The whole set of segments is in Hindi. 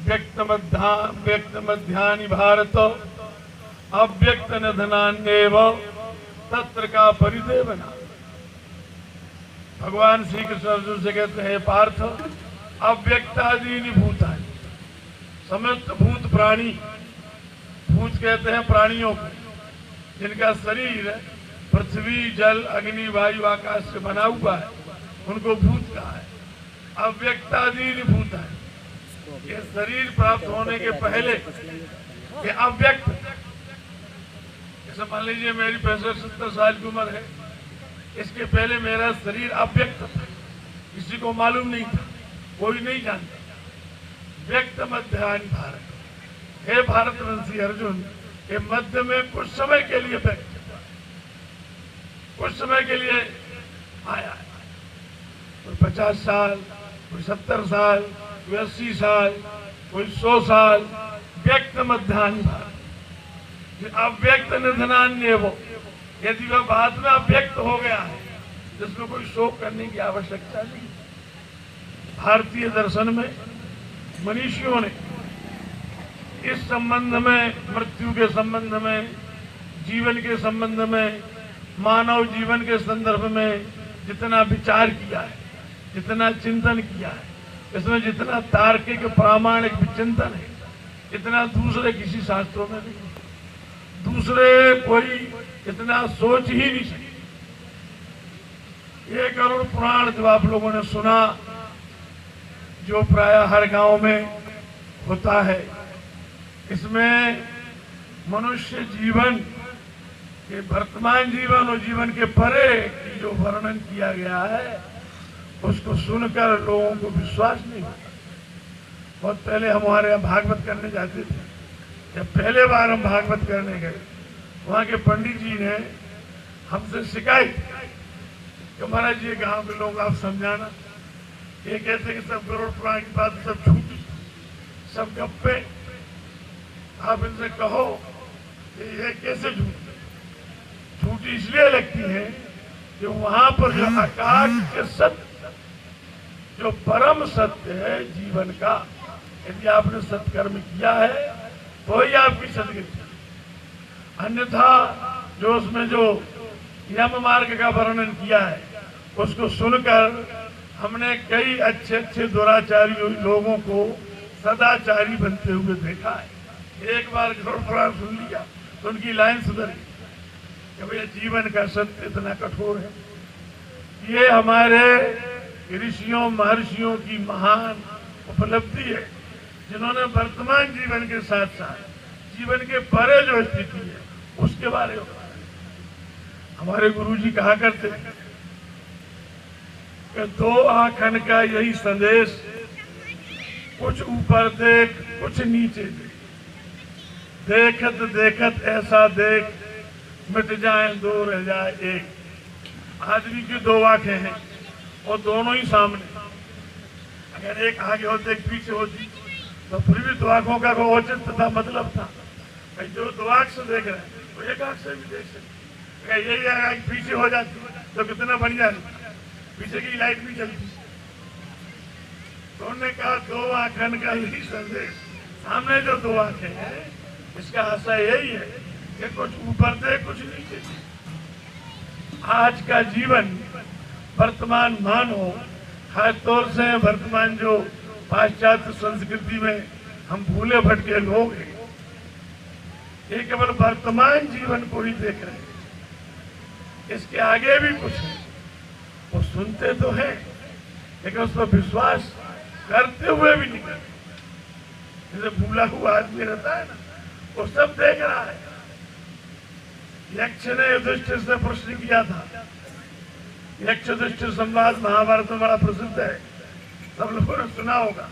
व्यक्त मध्यानि भारत अव्यक्त निधनान्येव तत्र का परिदेवना। भगवान श्री कृष्ण अर्जुन से कहते हैं, पार्थ अव्यक्तादीनि भूतानि, समस्त भूत प्राणी, भूत कहते हैं प्राणियों को जिनका शरीर पृथ्वी जल अग्नि वायु आकाश से बना हुआ है, उनको भूत कहा है। अव्यक्तादीनि भूतानि, ये शरीर प्राप्त होने के पहले ये अव्यक्त, जैसे मान लीजिए मेरी 65-70 साल की उम्र है, इसके पहले मेरा शरीर अव्यक्त था, किसी को मालूम नहीं था, कोई नहीं जानता। व्यक्त मध्यानि भारत, हे भारतवंशी अर्जुन, ये मध्य में कुछ समय के लिए व्यक्त, कुछ समय के लिए आया है। कोई 50 साल, कोई 70 साल, कोई 80 साल, कोई 100 साल, व्यक्त मध्यानि भारत। अव्यक्त निधनान्य वो, यदि वह बाद में अव्यक्त हो गया है, जिसमें कोई शोक करने की आवश्यकता नहीं। भारतीय दर्शन में मनीषियों ने इस संबंध में, मृत्यु के संबंध में, जीवन के संबंध में, मानव जीवन के संदर्भ में जितना विचार किया है, जितना चिंतन किया है, इसमें जितना तार्किक प्रामाणिक चिंतन है, इतना दूसरे किसी शास्त्रों में नहीं, दूसरे कोई इतना सोच ही नहीं सकते। 1 करोड़ पुराण जो आप लोगों ने सुना, जो प्राय हर गांव में होता है, इसमें मनुष्य जीवन के वर्तमान जीवन और जीवन के परे की जो वर्णन किया गया है, उसको सुनकर लोगों को विश्वास नहीं होता। बहुत पहले हम हमारे यहाँ भागवत करने जाते थे, जब पहले बार हम भागवत करने गए, वहाँ के पंडित जी ने हमसे शिकायत कि महाराज ये गांव के लोग आप समझाना, ये कहते कि सब करोड़ पुराण की बात सब झूठी, सब गप्पे, आप इनसे कहो कि ये कैसे झूठी इसलिए लगती है कि वहां पर जो आकाश के सत्य, जो परम सत्य है जीवन का, यदि आपने सत्कर्म किया है तो ही आपकी सदगति। अन्यथा जो उसमें जो यम मार्ग का वर्णन किया है, उसको सुनकर हमने कई अच्छे अच्छे दुराचारी लोगों को सदाचारी बनते हुए देखा है। एक बार करोड़ पुराण सुन लिया तो उनकी लाइन सुधर गई कि भैया जीवन का सत्य इतना कठोर है। ये हमारे ऋषियों महर्षियों की महान उपलब्धि है, जिन्होंने वर्तमान जीवन के साथ साथ जीवन के परे जो स्थिति है उसके बारे में। हमारे गुरुजी कहा करते कि 2 आंखन का यही संदेश, कुछ ऊपर देख कुछ नीचे देख, देखत देखत ऐसा देख, मिट जाए 2 रह जाए 1। आदमी की 2 आंखें हैं और दोनों ही सामने, अगर एक आगे होती एक पीछे होती तो फिर भी 2 आंखों का कोई औचित्य था, मतलब था। जो 2 आंख से देख रहे हैं तो 1 आंख से भी देख सकते। यही आंख पीछे हो जाती तो कितना बढ़िया है, पीछे की लाइट भी चलती। तो उन्होंने कहा 2 आंखन का यही संदेश, सामने जो 2 आंखें हैं इसका आशा यही है कि कुछ ऊपर दे कुछ नीचे दे। आज का जीवन वर्तमान मानव, खासतौर से वर्तमान जो पाश्चात्य संस्कृति में हम भूले भटके लोग हैं, ये केवल वर्तमान जीवन को ही देख रहे हैं। इसके आगे भी कुछ है, वो सुनते तो हैं लेकिन उस पर विश्वास करते हुए भी नहीं करते। जैसे भूला हुआ आदमी रहता है ना, वो सब देख रहा है। यक्ष ने युधिष्ठिर से प्रश्न किया था, यक्ष युधिष्ठिर संवाद महाभारत में बड़ा प्रसिद्ध है, सब लोगों ने सुना होगा।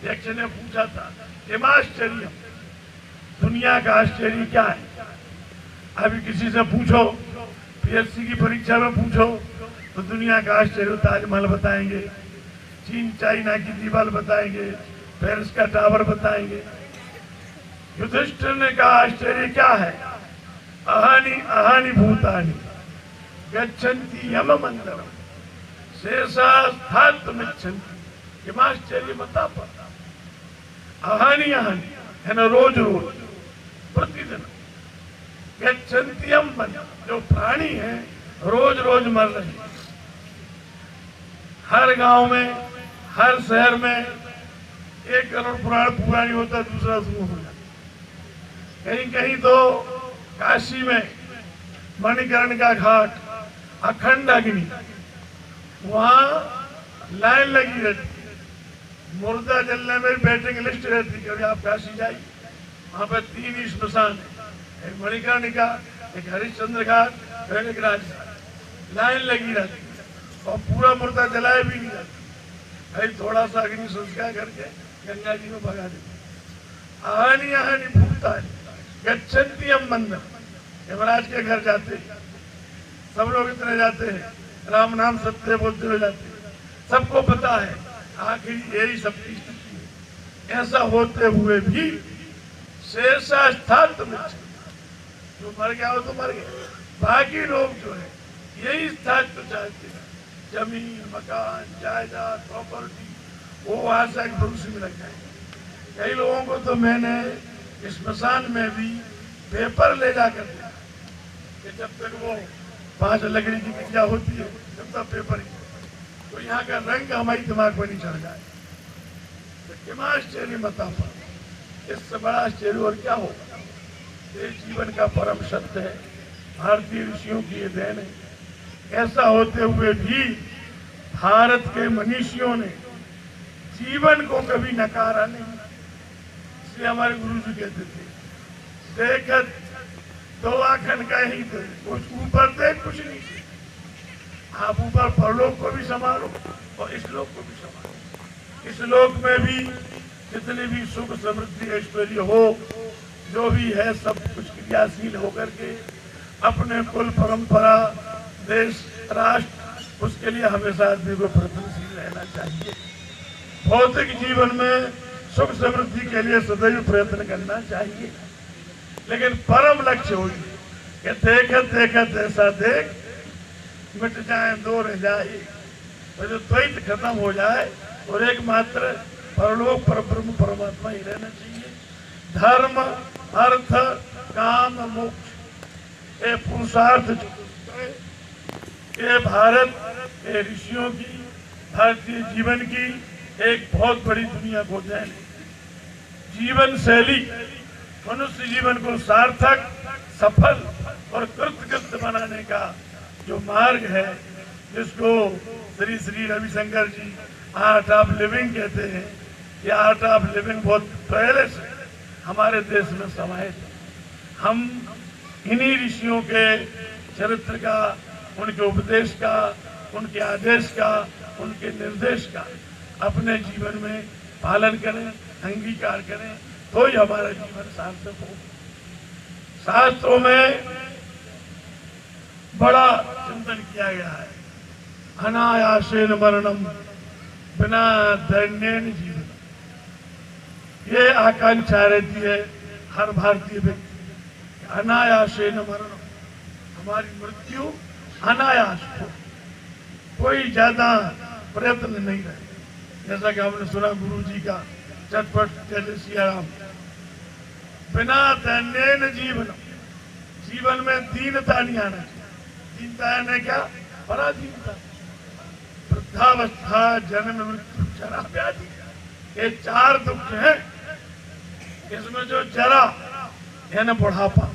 यक्ष ने पूछा था, किमाश्चर्य, दुनिया का आश्चर्य क्या है? अभी किसी से पूछो, पीएससी की परीक्षा में पूछो तो दुनिया का आश्चर्य ताजमहल बताएंगे, चीन चाइना की दीवार बताएंगे, पेरिस का टावर बताएंगे। युधिष्ठिर ने कहा आश्चर्य क्या है? अहानि अहानि भूतानि गच्छन्ति यम मंदिरम शेषा स्थातुमिच्छन्ति, किमाश्चर्य मता पता। अहानी अहानी है ना, रोज रोज प्रतिदिन गच्छन्त्यम मन, जो प्राणी है रोज रोज मर रहे हैं। हर गांव में, हर शहर में 1 करोड़ पुराण पूरा नहीं होता, दूसरा शुरू हो जाता। कहीं कहीं तो काशी में मणिकर्ण का घाट, अखंड अग्नि, वहां लाइन लगी रहती है, मुर्दा जलने में वेटिंग लिस्ट रहती है। कभी आप काशी जाइए, वहां पर 3 ही स्मशान है, एक मणिकर्ण का, एक हरिश्चंद्र घाट, एक राजघाट। लाइन लगी रहती है और पूरा मुर्दा जलाया भी नहीं जाता, भाई थोड़ा सा अग्नि संस्कार करके गंगा जी में भगा देते। आहानी आहानी फूकता है। गच्छन्त्यम मंदिर, यमराज के घर जाते, सब लोग इतने जाते हैं, राम नाम सत्य बोलते हुए जाते हैं, सबको पता है आखिर यही सबकी स्थिति है। ऐसा होते हुए भी शेषा स्थान में, जो मर गया हो तो मर गया, बाकी लोग जो है यही स्थान तो चाहते हैं, जमीन, मकान, जायदाद, प्रॉपर्टी, वो आशा के भरोसे में लग जाएंगे। कई लोगों को तो मैंने स्मशान में भी पेपर ले जाकर दिया कि जब तक वो 5 लकड़ी की क्रिया होती है तब तक पेपर ही, तो यहाँ का रंग हमारी दिमाग पर नहीं चढ़ जाए। तो कितना आश्चर्य मता पर, इससे बड़ा आश्चर्य और क्या होगा। ये जीवन का परम सत्य है, भारतीय ऋषियों की ये देन है। ऐसा होते हुए भी भारत के मनीषियों ने जीवन को कभी नकारा नहीं। इसलिए हमारे गुरु जी कहते थे, देखत दो आखन का ही थे, कुछ ऊपर थे कुछ नीचे। आप ऊपर परलोक को भी संभालो और इस लोक को भी संभालो। इस लोक में भी जितनी भी सुख समृद्धि ऐश्वर्य हो, जो भी है सब कुछ क्रियाशील होकर के अपने कुल परंपरा, देश, राष्ट्र, उसके लिए हमेशा आदमी को प्रयत्नशील रहना चाहिए। भौतिक जीवन में सुख समृद्धि के लिए सदैव प्रयत्न करना चाहिए, लेकिन परम लक्ष्य हो कि देखत देखत ऐसा देख मिट जाए दो रह जाए, तो जो द्वैत खत्म हो जाए और एकमात्र परलोक पर ब्रह्म परमात्मा ही रहना चाहिए। धर्म, अर्थ, काम, मोक्ष, ये पुरुषार्थ ये भारत के ऋषियों की, भारतीय जीवन की एक बहुत बड़ी दुनिया को देन है। जीवन शैली मनुष्य जीवन को सार्थक, सफल और कृतकृत्य बनाने का जो मार्ग है, जिसको श्री श्री रविशंकर जी आर्ट ऑफ लिविंग कहते हैं, ये आर्ट ऑफ लिविंग बहुत पहले से हमारे देश में समाहित है। हम इन्हीं ऋषियों के चरित्र का, उनके उपदेश का, उनके आदेश का, उनके निर्देश का अपने जीवन में पालन करें, अंगीकार करें, तो ही हमारा जीवन सार्थक हो। शास्त्रों में बड़ा चिंतन किया गया है, अनायासेन मरणम बिना दैन्येन जीवन। ये आकांक्षा रहती है हर भारतीय व्यक्ति, अनायासेन मरणम, हमारी मृत्यु अनायास हो, कोई ज्यादा प्रयत्न नहीं रहे। जैसा कि हमने सुना गुरु जी का चटपट जैसे सिया राम, बिना दैन्येन जीवन, जीवन में दीनता नहीं आना चाहिए। दीनता है क्या? पराधीनता, वृद्धावस्था, जन्म, मृत्यु, जरा, व्याधि, ये 4 दुख हैं। इसमें जो जरा है ना, बुढ़ापा,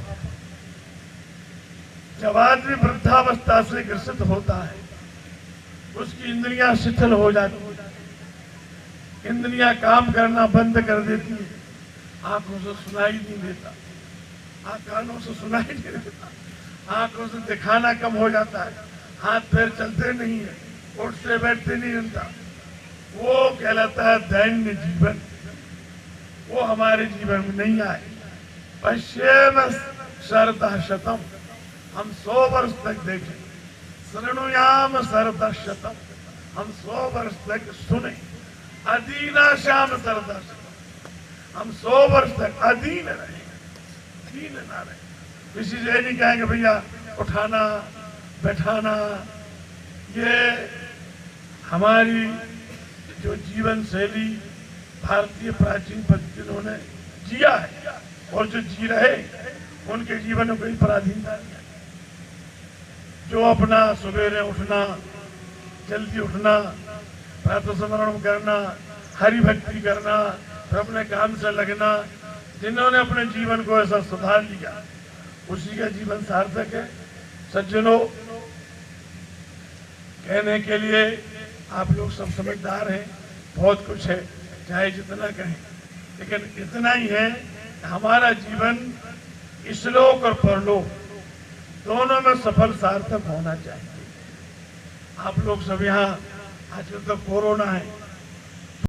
जब आदमी वृद्धावस्था से ग्रसित होता है, उसकी इंद्रियां शिथिल हो जाती है, इंद्रियां काम करना बंद कर देती है, आंखों से सुनाई नहीं देता, कानों से सुनाई नहीं देता, आंखों से दिखाना कम हो जाता है, हाथ पैर चलते नहीं है, उठते बैठते नहीं बनता। वो कहलाता है दैन्य जीवन। वो हमारे जीवन में नहीं आए। पश्येम शरतः शतम, हम 100 वर्ष तक देखें। शृणुयाम शरतः शतम, हम 100 वर्ष तक सुने। अधीना श्याम शरतः शतम, हम 100 वर्ष तक अधीन रहें, दीन ना रहे। किसी से नहीं कहेंगे भैया उठाना बैठाना। ये हमारी जो जीवन शैली, भारतीय प्राचीन पद्धति उन्होंने जिया है, और जो जी रहे उनके जीवन में कोई पराधीनता नहीं है। जो अपना सवेरे उठना, जल्दी उठना, प्रातः स्मरण करना, हरि भक्ति करना, फिर अपने काम से लगना, जिन्होंने अपने जीवन को ऐसा सुधार लिया, उसी का जीवन सार्थक है। सज्जनों, कहने के लिए आप लोग सब समझदार हैं, बहुत कुछ है, चाहे जितना कहें, लेकिन इतना ही है हमारा जीवन इहलोक और परलोक दोनों में सफल सार्थक होना चाहिए। आप लोग सब यहाँ, आजकल तो कोरोना है,